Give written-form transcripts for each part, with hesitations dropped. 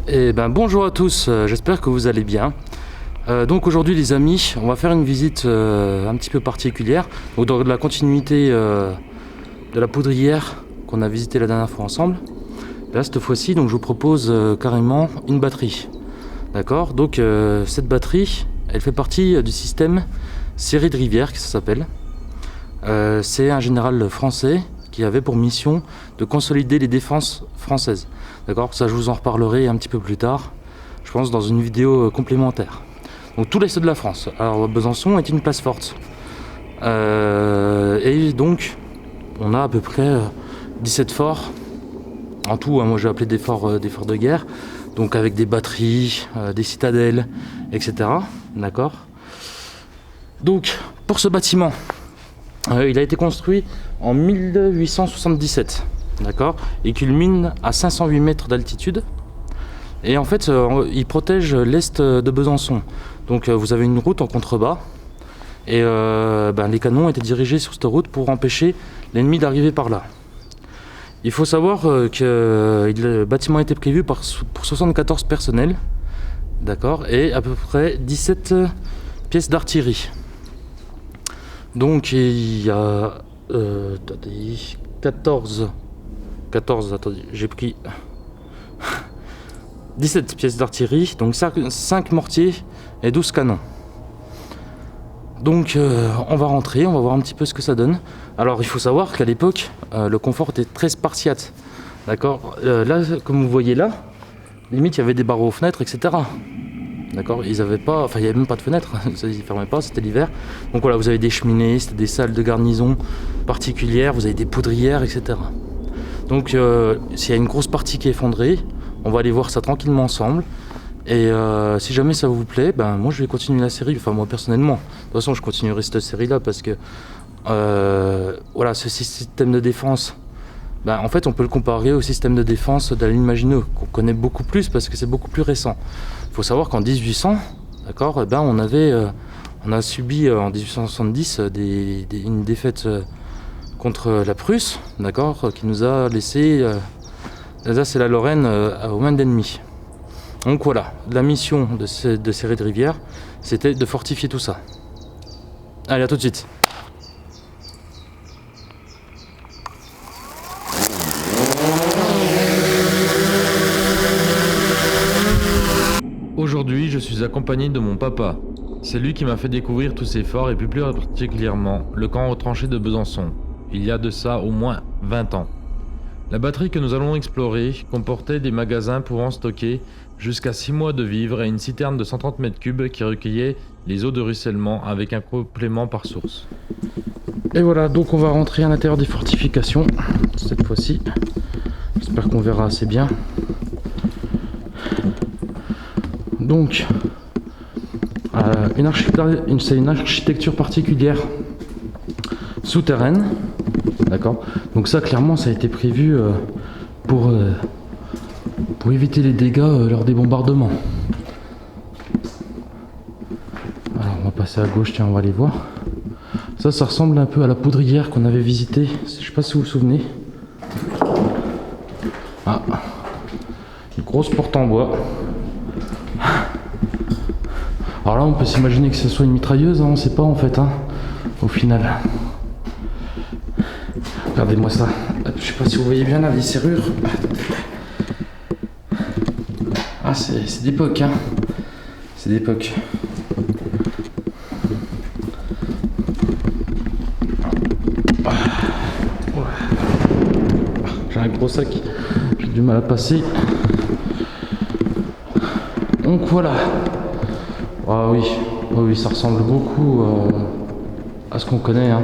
Et ben bonjour à tous, j'espère que vous allez bien. Donc aujourd'hui les amis, on va faire une visite un petit peu particulière. Donc dans la continuité de la poudrière qu'on a visité la dernière fois ensemble. Là cette fois-ci, donc je vous propose carrément une batterie. D'accord. Donc cette batterie, elle fait partie du système série de rivières, que ça s'appelle. C'est un général français qui avait pour mission de consolider les défenses françaises. D'accord, ça je vous en reparlerai un petit peu plus tard, je pense dans une vidéo complémentaire. Donc tout l'est de la France. Alors Besançon est une place forte. Et donc on a à peu près 17 forts. En tout, moi j'ai appelé des forts de guerre. Donc avec des batteries, des citadelles, etc. D'accord. Donc pour ce bâtiment, il a été construit en 1877, d'accord. Il culmine à 508 mètres d'altitude. Et en fait, il protège l'est de Besançon. Donc vous avez une route en contrebas. Et les canons étaient dirigés sur cette route pour empêcher l'ennemi d'arriver par là. Il faut savoir que le bâtiment était prévu pour 74 personnels, d'accord, et à peu près 17 pièces d'artillerie. Donc il y a 14, attendez, j'ai pris 17 pièces d'artillerie, donc 5 mortiers et 12 canons. Donc on va rentrer, on va voir un petit peu ce que ça donne. Alors il faut savoir qu'à l'époque, le confort était très spartiate. D'accord. Là, comme vous voyez là, limite il y avait des barreaux aux fenêtres, etc. D'accord, ils avaient pas, enfin il n'y avait même pas de fenêtre, ça ils fermaient pas, c'était l'hiver. Donc voilà, vous avez des cheminées, c'était des salles de garnison particulières, vous avez des poudrières, etc. Donc s'il y a une grosse partie qui est effondrée, on va aller voir ça tranquillement ensemble. Et si jamais ça vous plaît, ben moi je vais continuer la série, enfin moi personnellement. De toute façon je continuerai cette série là parce que voilà, ce système de défense, ben, en fait on peut le comparer au système de défense de la ligne Maginot, qu'on connaît beaucoup plus parce que c'est beaucoup plus récent. Il faut savoir qu'en 1800, d'accord, ben on a subi en 1870 une défaite contre la Prusse, d'accord, qui nous a laissé l'Alsace et la Lorraine aux mains d'ennemis. Donc voilà, la mission de série de rivières, c'était de fortifier tout ça. Allez, à tout de suite. Aujourd'hui, je suis accompagné de mon papa. C'est lui qui m'a fait découvrir tous ces forts et plus particulièrement le camp retranché de Besançon, il y a de ça au moins 20 ans. La batterie que nous allons explorer comportait des magasins pouvant stocker jusqu'à 6 mois de vivres et une citerne de 130 mètres cubes qui recueillait les eaux de ruissellement avec un complément par source. Et voilà, donc on va rentrer à l'intérieur des fortifications, cette fois-ci. J'espère qu'on verra assez bien. Donc, c'est une architecture particulière souterraine, d'accord. Donc ça, clairement, ça a été prévu pour éviter les dégâts lors des bombardements. Alors, on va passer à gauche, tiens, on va aller voir. Ça ressemble un peu à la poudrière qu'on avait visitée. Je sais pas si vous vous souvenez. Ah, une grosse porte en bois. Alors là, on peut s'imaginer que ce soit une mitrailleuse, hein, on sait pas en fait, hein, au final. Regardez-moi ça. Je sais pas si vous voyez bien là, les serrures. Ah, c'est d'époque, hein. C'est d'époque. J'ai un gros sac, j'ai du mal à passer. Donc voilà. Ah oui, oui, ça ressemble beaucoup à ce qu'on connaît, hein.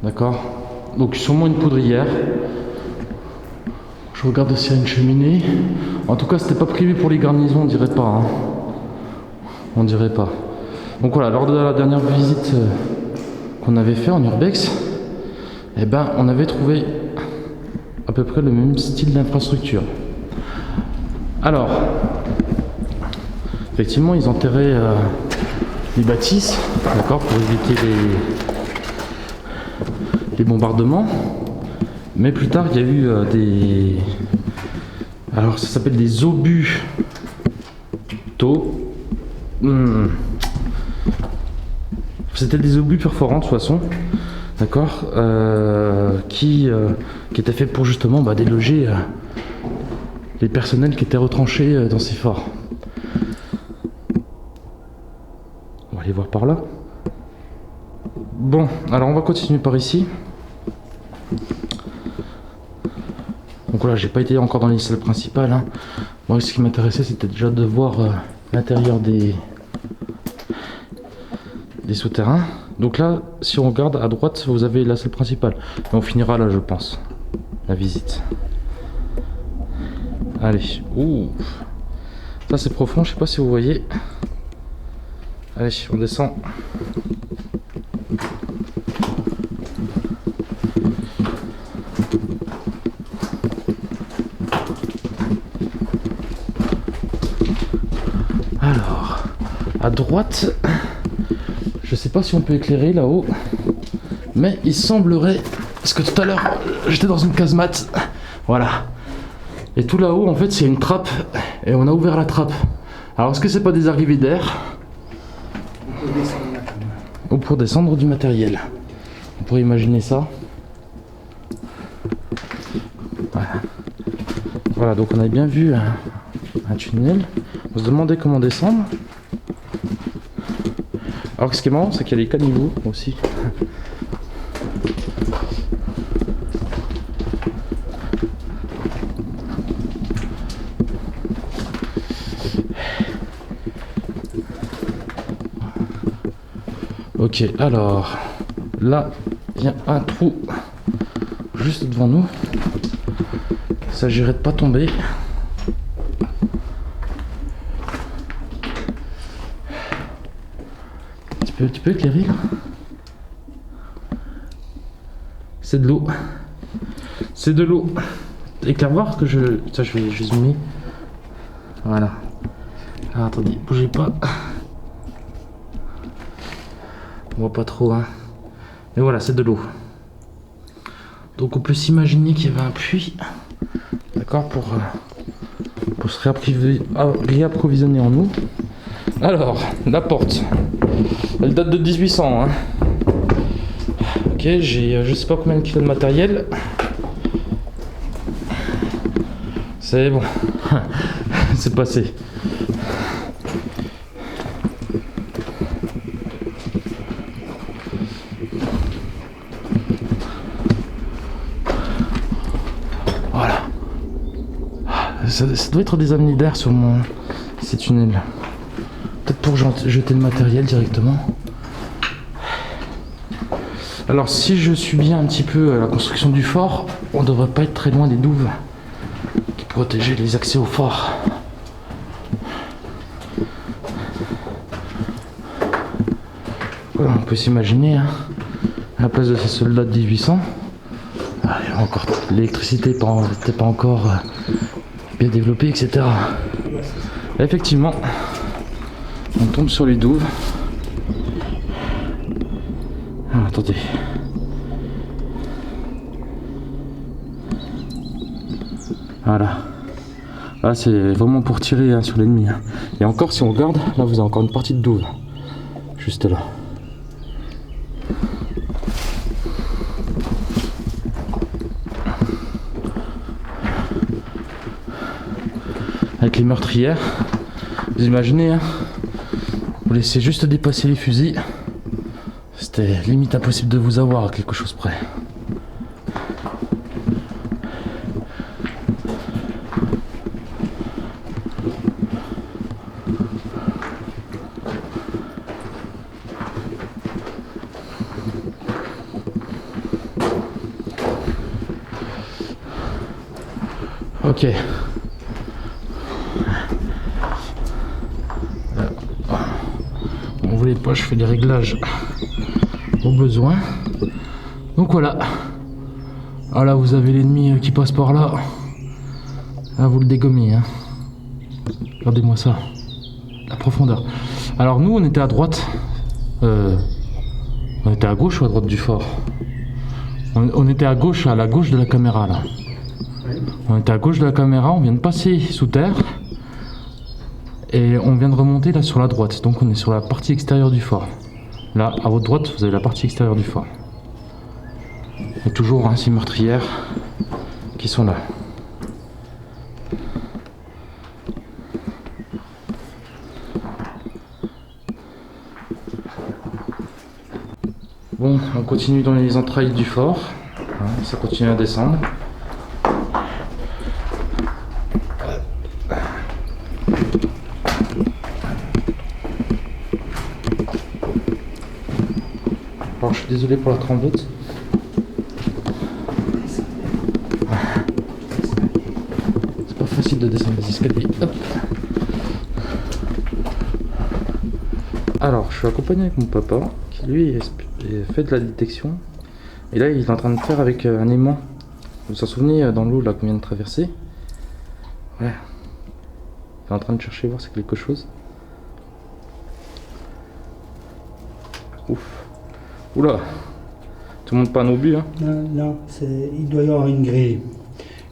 D'accord. Donc sûrement une poudrière. Je regarde s'il y a une cheminée. En tout cas, c'était pas prévu pour les garnisons, on dirait pas, hein. On dirait pas. Donc voilà, lors de la dernière visite qu'on avait fait en urbex, eh ben, on avait trouvé à peu près le même style d'infrastructure. Alors, effectivement, ils enterraient les bâtisses, d'accord, pour éviter les bombardements. Mais plus tard, il y a eu Alors ça s'appelle des obus d'eau. C'était des obus perforants de toute façon, d'accord, qui étaient faits pour justement déloger les personnels qui étaient retranchés dans ces forts. On va aller voir par là. Bon, alors on va continuer par ici. Donc voilà, j'ai pas été encore dans les salles principales, hein. Moi ce qui m'intéressait c'était déjà de voir l'intérieur des souterrains. Donc là, si on regarde à droite, vous avez la salle principale. Et on finira là, je pense, la visite. Allez, ouh, ça c'est profond, je sais pas si vous voyez. Allez, on descend. Alors, à droite, je sais pas si on peut éclairer là-haut, mais il semblerait, parce que tout à l'heure j'étais dans une casemate, voilà, et tout là-haut en fait c'est une trappe, et on a ouvert la trappe. Alors est-ce que c'est pas des arrivées d'air ou pour descendre du matériel? On pourrait imaginer ça. Voilà, donc on a bien vu un tunnel. On se demandait comment descendre. Alors ce qui est marrant, c'est qu'il y a des caniveaux aussi. Ok, alors là, il y a un trou juste devant nous. Il s'agirait de pas tomber. Tu peux éclairer là? C'est de l'eau. C'est de l'eau. Éclaire voir que je... Ça, je vais zoomer. Voilà. Alors, attendez, bougez pas. On voit pas trop, hein. Mais voilà, c'est de l'eau. Donc on peut s'imaginer qu'il y avait un puits. D'accord, pour se réapprovisionner en eau. Alors, la porte. Elle date de 1800, hein. Ok, j'ai je sais pas combien de kilos de matériel. C'est bon. C'est passé. Voilà. Ça doit être des amenés d'air sur ces tunnels. Peut-être pour jeter le matériel directement. Alors si je suis bien un petit peu la construction du fort, on devrait pas être très loin des douves qui protégeaient les accès au fort. Voilà, on peut s'imaginer, hein, à la place de ces soldats de 1800, encore l'électricité n'était pas encore bien développée, etc. Effectivement, on tombe sur les douves. Ah, attendez. Voilà. Là, c'est vraiment pour tirer, hein, sur l'ennemi, hein. Et encore, si on regarde, là, vous avez encore une partie de douve. Juste là. Avec les meurtrières, vous imaginez, hein, vous laissez juste dépasser les fusils. C'était limite impossible de vous avoir à quelque chose près. Ok. On voulait pas, je fais les réglages au besoin. Donc voilà. Ah là, vous avez l'ennemi qui passe par là. Là, vous le dégommez, hein. Regardez-moi ça. La profondeur. Alors nous, on était à droite. On était à gauche ou à droite du fort? On était à gauche, à la gauche de la caméra là. On était à gauche de la caméra, on vient de passer sous terre. Et on vient de remonter là sur la droite. Donc on est sur la partie extérieure du fort. Là, à votre droite, vous avez la partie extérieure du fort. Il y a toujours ces meurtrières qui sont là. Bon, on continue dans les entrailles du fort. Ça continue à descendre. Alors je suis désolé pour la tremblote. C'est pas facile de descendre les escaliers. Hop. Alors je suis accompagné avec mon papa qui lui fait de la détection. Et là il est en train de faire avec un aimant. Vous vous en souvenez dans l'eau là qu'on vient de traverser? Ouais. Il est en train de chercher voir si c'est quelque chose. Ouf. Oula, tout le monde pas un obus, hein? Non, non, il doit y avoir une grille.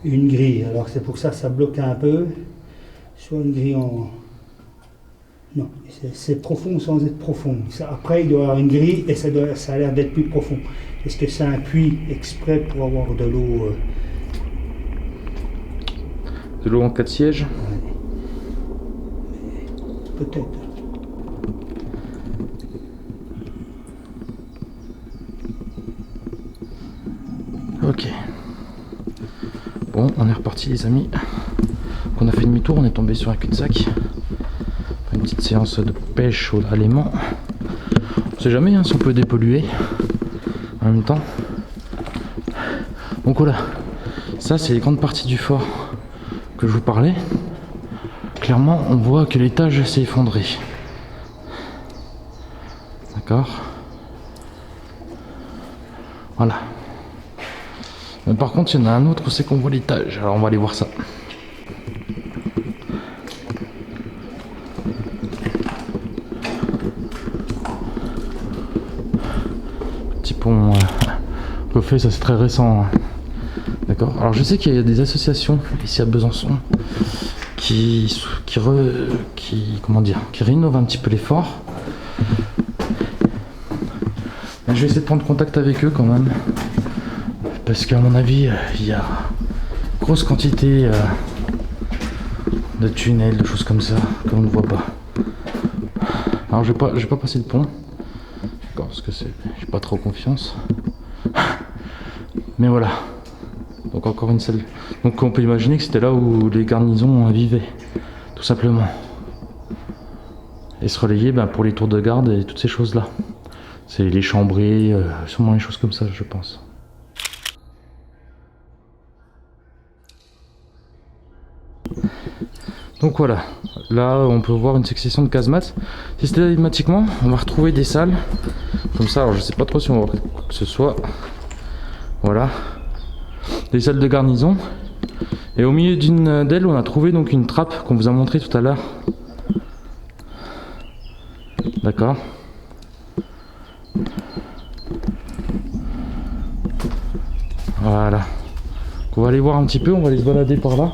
Une grille, alors c'est pour ça que ça bloque un peu. Soit une grille en... Non, c'est profond sans être profond. Après, il doit y avoir une grille et ça a l'air d'être plus profond. Est-ce que c'est un puits exprès pour avoir de l'eau De l'eau en cas de siège? Ouais. Peut-être. Ok. Bon, on est reparti les amis. On a fait demi-tour, on est tombé sur un cul-de-sac. Une petite séance de pêche à l'aimant. On sait jamais si on peut dépolluer en même temps. Donc voilà. Ça c'est les grandes parties du fort que je vous parlais. Clairement on voit que l'étage s'est effondré. D'accord. Voilà. Mais par contre, il y en a un autre, c'est qu'on voit l'étage. Alors on va aller voir ça. Petit pont refait, ça c'est très récent. D'accord. Alors je sais qu'il y a des associations ici à Besançon qui rénovent un petit peu les forts. Mais je vais essayer de prendre contact avec eux quand même. Parce qu'à mon avis, il y a grosse quantité de tunnels, de choses comme ça, qu'on ne voit pas. Alors je vais pas passer le pont. D'accord, parce que j'ai pas trop confiance. Mais voilà. Donc encore une salle. Donc on peut imaginer que c'était là où les garnisons vivaient. Tout simplement. Et se relayer pour les tours de garde et toutes ces choses là. C'est les chambrées, sûrement les choses comme ça je pense. Donc voilà, là on peut voir une succession de casemates. Systématiquement, on va retrouver des salles comme ça. Alors je sais pas trop si on va voir quoi que ce soit. Voilà, des salles de garnison. Et au milieu d'une d'elles, on a trouvé donc une trappe qu'on vous a montré tout à l'heure. D'accord. Voilà. Donc on va aller voir un petit peu, on va aller se balader par là.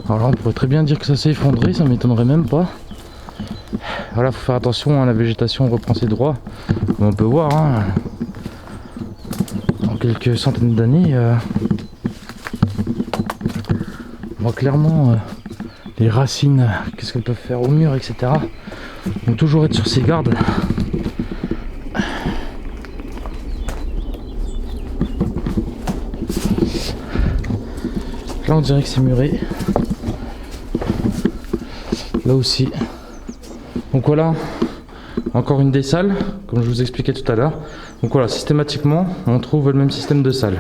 Alors là, on pourrait très bien dire que ça s'est effondré, ça m'étonnerait même pas. Voilà, faut faire attention, hein, la végétation reprend ses droits, comme on peut voir. Hein. En quelques centaines d'années, on voit clairement les racines, qu'est-ce qu'elles peuvent faire au mur, etc. Donc toujours être sur ses gardes. Là on dirait que c'est muré. Là aussi. Donc voilà, encore une des salles, comme je vous expliquais tout à l'heure. Donc voilà, systématiquement, on trouve le même système de salles.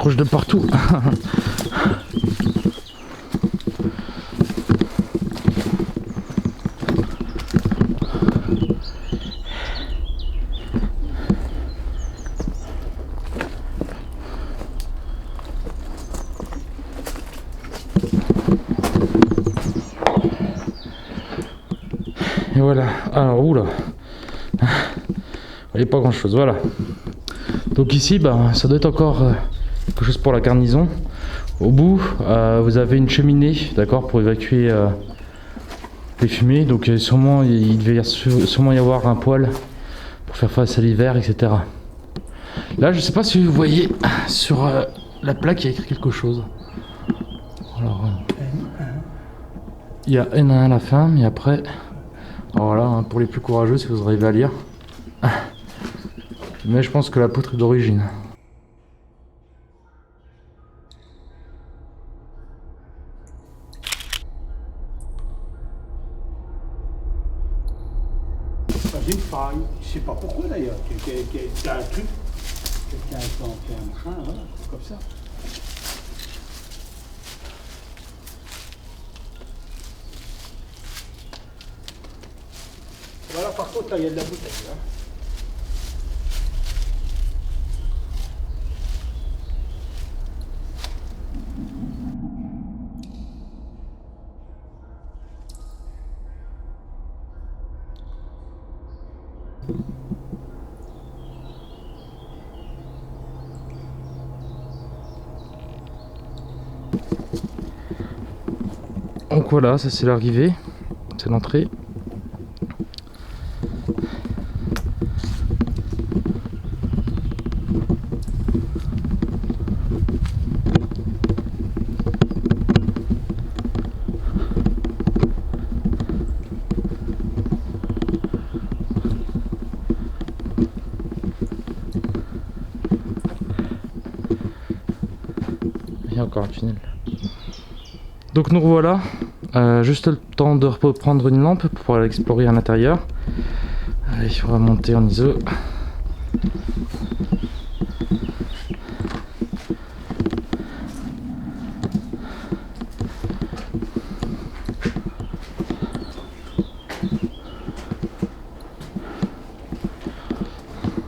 proche de partout. Et voilà. Alors, oula. Vous voyez pas grand chose, voilà. Donc ici, bah, ça doit être encore quelque chose pour la garnison. Au bout, vous avez une cheminée, d'accord, pour évacuer les fumées. Donc sûrement, il devait sûrement y avoir un poêle pour faire face à l'hiver, etc. Là, je sais pas si vous voyez sur la plaque, il y a écrit quelque chose. Alors, il y a N1 à la fin, mais après, voilà, hein, pour les plus courageux, si vous arrivez à lire. Mais je pense que la poutre est d'origine. Dans une faille, je sais pas pourquoi d'ailleurs. T'as un truc, quelqu'un a fait un machin, voilà, comme ça. Voilà, par contre, là, il y a de la bouteille, là. Donc voilà, ça c'est l'arrivée, c'est l'entrée. Il y a encore un tunnel. Donc nous revoilà, juste le temps de reprendre une lampe pour pouvoir explorer à l'intérieur. Allez, on va monter en ISO.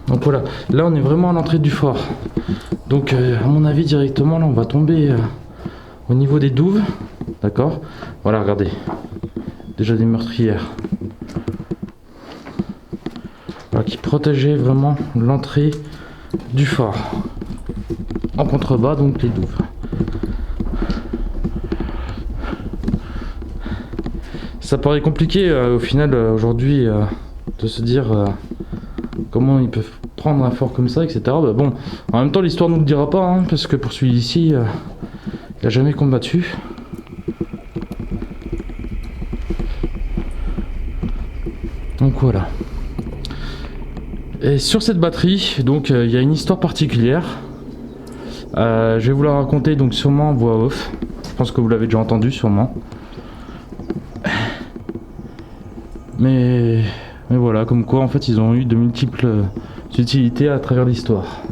Donc voilà, là on est vraiment à l'entrée du fort. Donc à mon avis directement là on va tomber au niveau des douves. D'accord? Voilà, regardez. Déjà des meurtrières. Voilà, qui protégeaient vraiment l'entrée du fort. En contrebas, donc les douves. Ça paraît compliqué au final aujourd'hui de se dire comment ils peuvent prendre un fort comme ça, etc. Bah, bon, en même temps l'histoire ne nous le dira pas, hein, parce que pour celui d'ici, il n'a jamais combattu. Donc voilà. Et sur cette batterie, donc il y a une histoire particulière. Je vais vous la raconter donc sûrement en voix off. Je pense que vous l'avez déjà entendu sûrement. Mais voilà, comme quoi en fait ils ont eu de multiples utilités à travers l'histoire.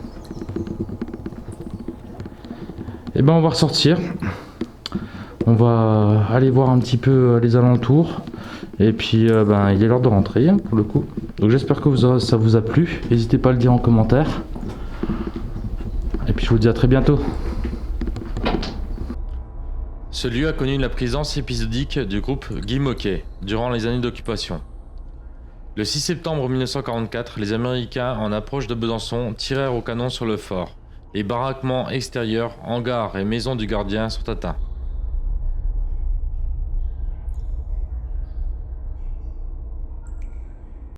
Et ben on va ressortir. On va aller voir un petit peu les alentours. Et puis ben, il est l'heure de rentrer hein, pour le coup. Donc j'espère que ça vous a plu. N'hésitez pas à le dire en commentaire. Et puis je vous dis à très bientôt. Ce lieu a connu la présence épisodique du groupe Guy Moquet durant les années d'occupation. Le 6 septembre 1944, les Américains en approche de Besançon tirèrent au canon sur le fort. Les baraquements extérieurs, hangars et maisons du gardien sont atteints.